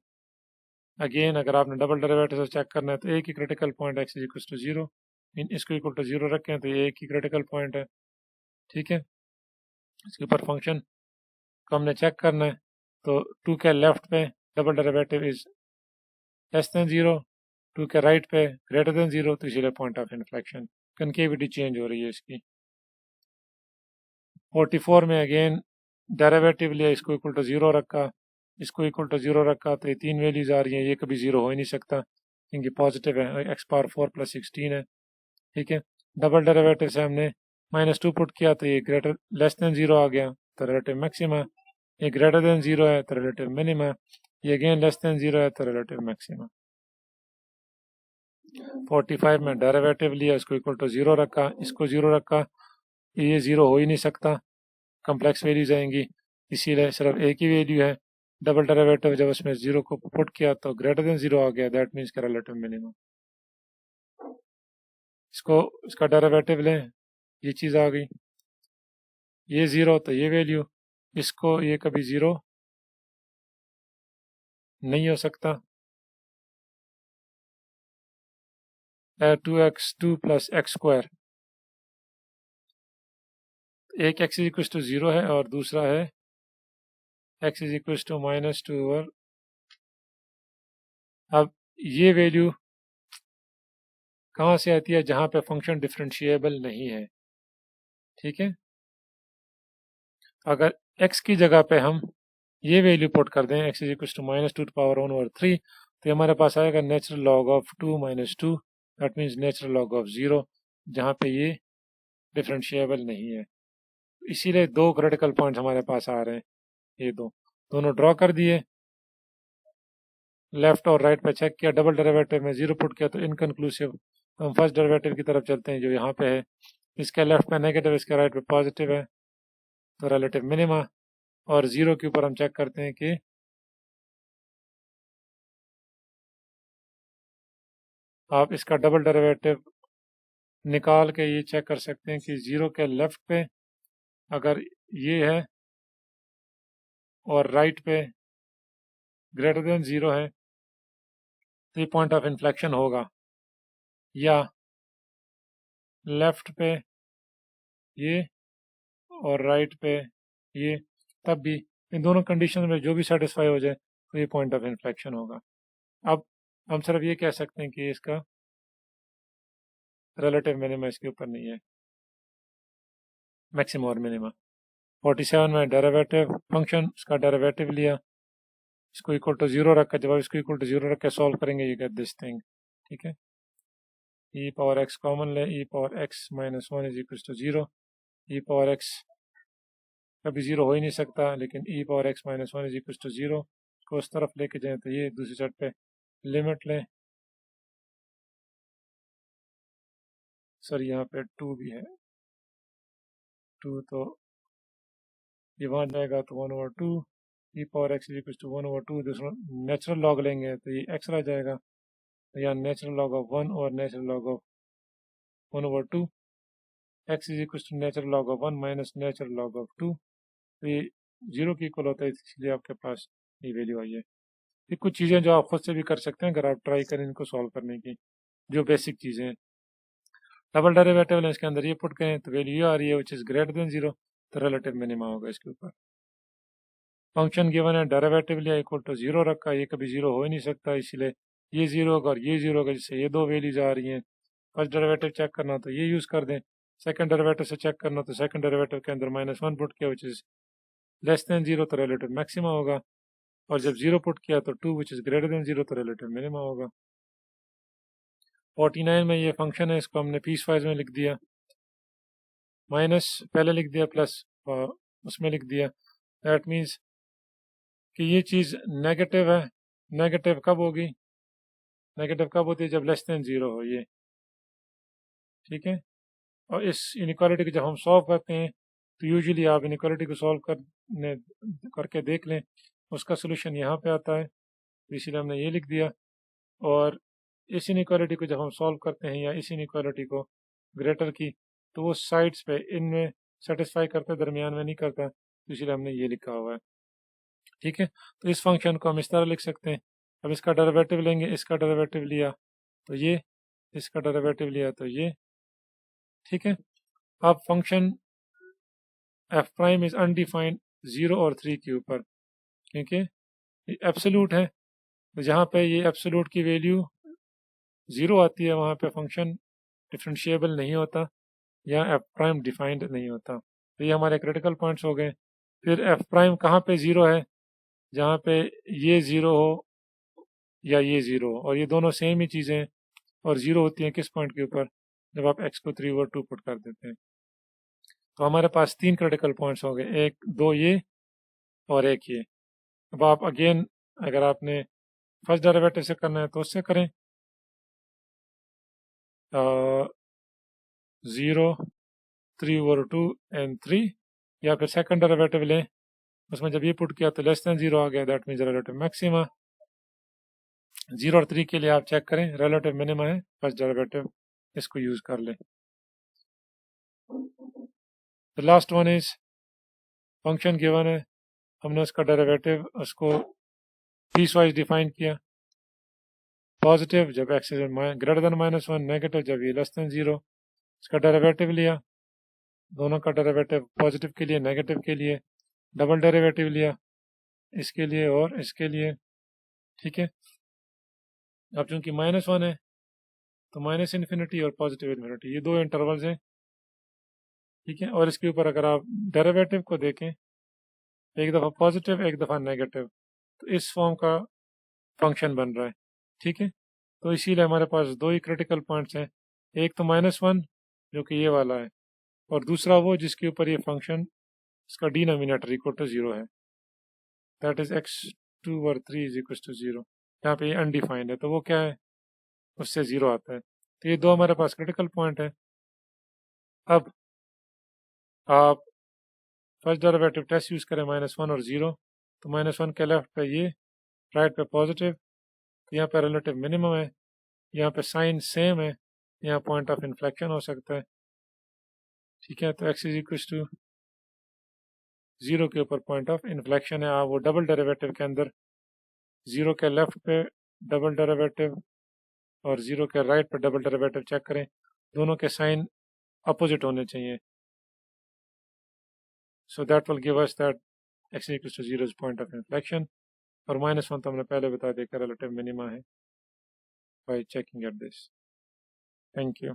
A: अगेन अगर आपने डबल डेरिवेटिव से चेक करना है तो एक ही critical point x is equal to 0, इसको इक्वल टू 0 रखें तो ये एक ही क्रिटिकल पॉइंट है, ठीक है। इसके ऊपर फंक्शन को हमने चेक करना है तो 2 के लेफ्ट पे double derivative is less than 0, 2 के राइट पे ग्रेटर देन 0, तो इसीलिए point of inflection, concavity change हो रही है इसकी। 44 में अगेन डेरिवेटिव लिया, इसको इक्वल टू 0 रखा, इसको इक्वल टू 0 रखा तो ये तीन वैल्यूज आ रही हैं, ये कभी 0 हो ही नहीं सकता क्योंकि पॉजिटिव है, x⁴ + 16 है, ठीक है। डबल डेरिवेटिव से हमने -2 पुट किया तो ये ग्रेटर लेस देन 0 आ गया तो रिलेटिव मैक्सिमा, ये ग्रेटर देन 0 है तो रिलेटिव मिनिमा, ये अगेन लेस देन 0 है तो रिलेटिव मैक्सिमा। 45 में डेरिवेटिव लिया, इसको इक्वल टू 0 रखा, इसको 0 रखा, ये 0 हो ही नहीं सकता, कम्प्लेक्स वैल्यूज आएंगी, इसीलिए सिर्फ एक ही वैल्यू है। डबल डेरिवेटिव जब उसमें 0 को पुट किया तो ग्रेटर देन 0 आ गया, दैट मीन्स का रिलेटिव मिनिमम। इसका डेरिवेटिव लें, ये चीज़ आ गई, ये 0 तो ये वैल्यू, इसको ये कभी 0 नहीं हो सकता, 2x2 + x², एक x इज इक्वल टू 0 है और दूसरा है x इज इक्वल टू -2 और अब ये वैल्यू कहाँ से आती है, जहाँ पे फंक्शन डिफरेंशिएबल नहीं है, ठीक है। अगर x की जगह पे हम ये वैल्यू पुट कर दें, x इज इक्वल टू -2⁻⁴ तो हमारे पास आएगा natural log of 2 - 2, that means natural log of 0, जहाँ पे ये डिफरेंशिएबल नहीं है। इसीलिए दो क्रिटिकल पॉइंट्स हमारे पास आ रहे हैं, ये दोनों ड्रॉ कर दिए, लेफ्ट और राइट पे चेक किया, डबल डेरिवेटिव में 0 पुट किया तो इनकन्क्लूसिव। तो हम फर्स्ट डेरिवेटिव की तरफ चलते हैं जो यहाँ पे है, इसके लेफ्ट पे नेगेटिव, इसके राइट पे पॉजिटिव है, तो रिलेटिव मिनिमा। और 0 के ऊपर हम चेक करते हैं कि आप इसका डबल डेरिवेटिव निकाल के ये चेक कर सकते हैं कि 0 के लेफ्ट पे अगर ये है और राइट पे ग्रेटर देन 0 है तो ये पॉइंट ऑफ इन्फ्लेक्शन होगा, या लेफ्ट पे ये और राइट पे ये, तब भी इन दोनों कंडीशन में जो भी सेटिस्फाई हो जाए तो ये पॉइंट ऑफ इन्फ्लेक्शन होगा। अब हम सिर्फ ये कह सकते हैं कि इसका रिलेटिव मिनिमा इसके ऊपर नहीं है, मैक्सिमम और मिनिमा। 47 में डेरिवेटिव फंक्शन, इसका डेरिवेटिव लिया, इसको इक्वल टू 0 रखा, जब आप इसको इक्वल टू 0 रख के सॉल्व करेंगे ये गेट दिस थिंग, ठीक है। e⁴x कॉमन ले, e⁴x - 1 is equal to 0, e⁴x कभी 0 हो ही नहीं सकता, लेकिन e⁴x - 1 इज इक्वल टू 0, को उस तरफ लेके जाएं तो ये, दूसरी साइड पे लिमिट लें, सर यहाँ पे 2 भी है, 2 तो ये वहाँ जाएगा तो 1/2 e power x is equal to 1/2, दूसरा नेचुरल लॉग लेंगे तो ये एक्स रह जाएगा, तो यहाँ नेचुरल लॉग ऑफ 1 और natural log of 1/2, X is equal to natural log of 1 minus natural log of 2, तो ये 0 के इक्वल होता है, इसलिए आपके पास ये वैल्यू आई है। ये कुछ चीज़ें जो आप खुद से भी कर सकते हैं अगर आप ट्राई करें इनको सॉल्व करने की, जो बेसिक चीज़ें हैं। डबल डेरिवेटिव है, इसके अंदर ये पुट करें तो वैल्यू ये आ रही है विच इज़ ग्रेटर देन 0, तो रिलेटिव मिनिमा होगा इसके ऊपर। फंक्शन गिवन है, डेरिवेटिव लिया इक्वल टू 0 रखा, ये कभी 0 हो ही नहीं सकता, इसलिए ये 0 होगा और ये 0 होगा, जिससे ये दो वैल्यूज आ रही हैं। फर्स्ट डेरिवेटिव चेक करना तो ये यूज़ कर दें, सेकंड डेरिवेटिव से चेक करना तो सेकंड डेरिवेटिव के अंदर -1 पुट किया विच इज़ लेस देन 0, तो रिलेटिव मैक्सिमा होगा, और जब 0 पुट किया तो 2 विच इज़ ग्रेटर देन 0, तो रिलेटिव मिनिमा होगा। 49 में ये फंक्शन है, इसको हमने पीस वाइज में लिख दिया, माइनस पहले लिख दिया प्लस उसमें लिख दिया, दैट मीन्स कि ये चीज़ नेगेटिव है। नेगेटिव कब होगी? नेगेटिव कब होती है? जब लेस देन 0 हो ये, ठीक है। और इस इनइक्वालिटी को जब हम सॉल्व करते हैं तो यूजुअली आप इनइक्वालिटी को सॉल्व करके देख लें, उसका सोल्यूशन यहाँ पे आता है, तो इसीलिए हमने ये लिख दिया। और इस इनइक्वालिटी को जब हम सॉल्व करते हैं या इस इनइक्वालिटी को ग्रेटर की, तो वो साइड्स पे इनमें सेटिस्फाई करता है, दरमियान में नहीं करता, तो इसीलिए हमने ये लिखा हुआ है, ठीक है। तो इस फंक्शन को हम इस तरह लिख सकते हैं, अब इसका डेरिवेटिव लेंगे, इसका डेरिवेटिव लिया तो ये, इसका डेरिवेटिव लिया तो ये, ठीक है। अब function F prime is undefined 0 और 3 के ऊपर, क्योंकि ये एब्सोल्यूट है, तो जहाँ पे ये एब्सोल्यूट की वैल्यू 0 आती है वहाँ पे फंक्शन डिफरेंशिएबल नहीं होता, या एफ प्राइम डिफाइंड नहीं होता। तो ये हमारे क्रिटिकल पॉइंट्स हो गए। फिर एफ प्राइम कहाँ पे 0 है? जहाँ पे ये 0 हो या ये 0 हो, और ये दोनों सेम ही चीज़ें हैं, और 0 होती हैं किस पॉइंट के ऊपर? जब आप x को 3/2 पुट कर देते हैं। तो हमारे पास 3 क्रिटिकल पॉइंट्स हो गए, एक, दो ये और एक ये। अब आप अगेन अगर आपने फर्स्ट डेरिवेटिव से करना है तो उससे करें, 0, 3/2 एंड 3, या फिर सेकंड डेरिवेटिव लें, उसमें जब ये पुट किया तो लेस देन 0 आ गया, दैट मीन्स रिलेटिव मैक्सिमा। 0 और 3 के लिए आप चेक करें, रिलेटिव मिनिमा है, फर्स्ट डेरिवेटिव इसको यूज कर लें। The last one is function given है, हमने उसका डेरिवेटिव उसको पीस वाइज डिफाइन किया, पॉजिटिव जब x is greater than -1, negative जब ये लेस देन 0। इसका डेरिवेटिव लिया, दोनों का डेरिवेटिव पॉजिटिव के लिए नेगेटिव के लिए, डबल डेरिवेटिव लिया इसके लिए और इसके लिए, ठीक है। अब चूंकि -1 है तो माइनस इन्फिनिटी और पॉजिटिव इन्फिनिटी, ये दो इंटरवल्स हैं, ठीक है। और इसके ऊपर अगर आप डेरिवेटिव को देखें, एक दफ़ा पॉजिटिव एक दफ़ा नेगेटिव, तो इस फॉर्म का फंक्शन बन रहा है, ठीक है। तो इसीलिए हमारे पास दो ही क्रिटिकल पॉइंट्स हैं, एक तो -1 जो कि ये वाला है, और दूसरा वो जिसके ऊपर ये फंक्शन इसका डिनोमिनेटर इक्वल टू 0 है, दैट इज x2 और 3 इज इक्वल टू 0। यहाँ पे ये अनडिफाइंड है तो वो क्या है, उससे 0 आता है। तो ये दो हमारे पास क्रिटिकल पॉइंट है। अब आप फर्स्ट डेरिवेटिव टेस्ट यूज़ करें, -1 और 0, तो -1 के लेफ्ट पे ये, राइट पे पॉजिटिव, तो यहाँ पे रिलेटिव मिनिमम है, यहाँ पे साइन सेम है, यहाँ पॉइंट ऑफ इन्फ्लेक्शन हो सकता है, ठीक है। तो x इज इक्वल टू 0 के ऊपर पॉइंट ऑफ इन्फ्लेक्शन है। आप वो डबल डेरिवेटिव के अंदर 0 के लेफ्ट पे डबल डेरिवेटिव और 0 के राइट पे डबल डेरिवेटिव चेक करें, दोनों के साइन अपोजिट होने चाहिए, so that will give us that x equal to 0 is point of inflection, और -1 तो हमने पहले बता दिया कि रिलेटिव मिनिमा है by checking at this. Thank you.